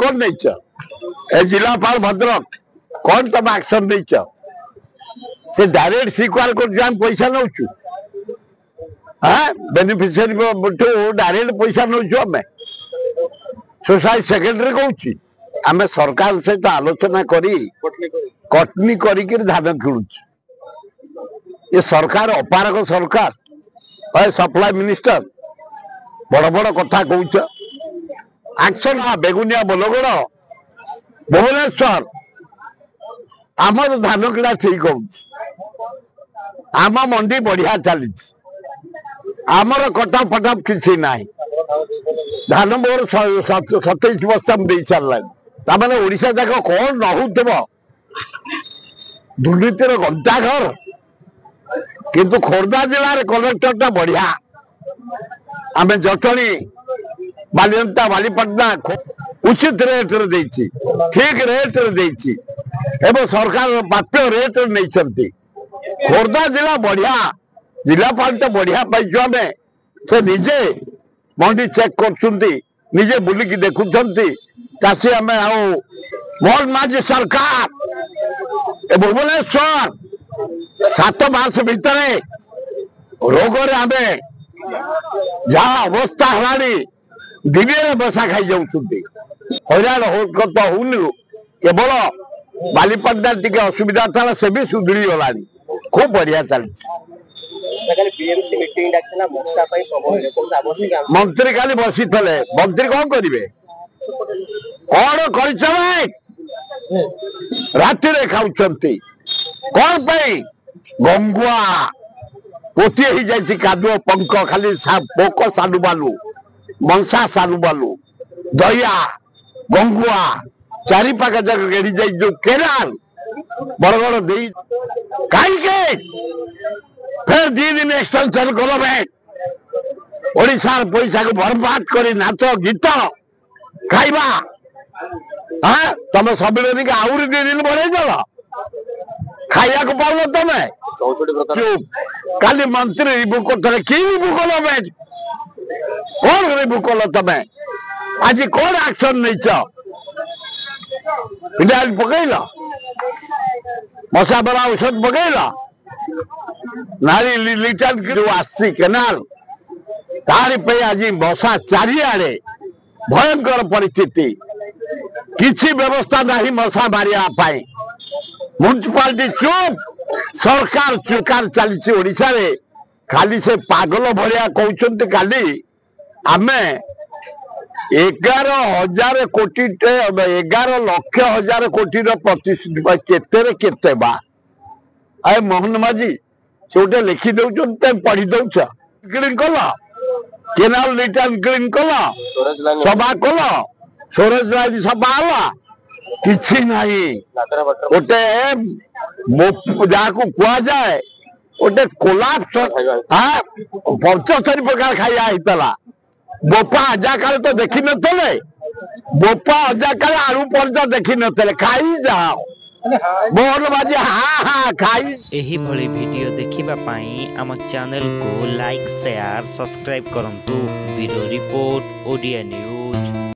कौन नहीं जिलापाल भद्रक कौन तुम एक्शन नहीं से डायरेक्ट स्वीकार कर पैसा नौ हाँ बेनिफिशियरी डायरेक्ट पैसा नौ आम सोसाइटी सेक्रेटरी कहूँ आम सरकार सहित आलोचना करी कटनी करी धान किणु ये सरकार अपारक सरकार सप्लाई मिनिस्टर बड़ बड़ कथा कौच एक्शन बेगुनिया बोलगड़ भुवनेश्वर आमर धान किड़ा ठीक हो आम मंडी बढ़िया चली आमर कटा फटा किसी ना धान मोर 27 वर्ष दे सारा ताने ओडिशा जाक कौन नहुव दुर्नीतिर घंटा घर किंतु खोर्धा जिले में कलेक्टर टा बढ़िया आम जटणी बालियंता बालीपाटना उचित रेट रे ठीक रेट रे सरकार प्राप्य रेट नहीं खोर्धा जिला बढ़िया जिलापाल तो बढ़िया पाइछु आम से निजे मंडी चेक करजे बुलिकी देखुं चाषी आम मोहन माझी सरकार भुवनेश्वर 7 मास भितर रोग आम जहाँ अवस्था है दिव्य बसा खाई जारान होनी केवल बालीपाटना टी असुविधा था से भी सुधरी गला खूब बढ़िया चलती मंत्री खाली बसी थे मंत्री कौन करेंगे कौन कर राति खाऊ कौन पाई गंगुआ पोती ही जाए कादुआ पंख खाली पोक सालु बालू मंसा सालु बालू दया गंगुआ चारि पाख जगह गेड़ी जाए जो केनाल बरगड़ दे कहीं फिर 2 दिन एक्सटेंशन कल बैंक ओडिशार पैसा को बर्बाद कर नाच गीत खाइबा हाँ तुम सम्मिलन आहरी 2 दिन बढ़े चल खाया को पाऊन तुम काली मंत्री रिव्यू करते कि रिव्यू कल कौन रिव्यू कल तुम आज कौन एक्शन नहीं फिनाइल पकईल मशा बरा औषध पकईल नारी लिटन जो आसी केनाल तारी आज मशा चारिआडे भयंकर परिस्थिति किसी व्यवस्था नहीं मशा मारिया म्युनिसिपालिटी चुप सरकार चुकार चली ओडिशा रे खाली से पागल भरिया कहते काली आम 11,000 कोटी 11 लक्ष हजार कोटी प्रतिश्रुति केते बा आए मोहन माझी से गोटे लिखि दौन पढ़ी दौच क्लीन कल केनाल रिटर्न क्लीन कल सभा कल सोरेज लाइन सभा है किसी नहीं गोटे जहाँ को कह जाए गोटे कोलाप्स हाँ 75 प्रकार खाया होता बोपा अजा काले तो देखी नतले बोपा अजा काले आलू पर्जा देखी नतले खाई जाओ मोहन बाजी हाँ हाँ खाई एही भली वीडियो देखिबा पाई आम चैनल को लाइक शेयर सब्सक्राइब करंतु वीडियो रिपोर्ट ओडिया न्यूज।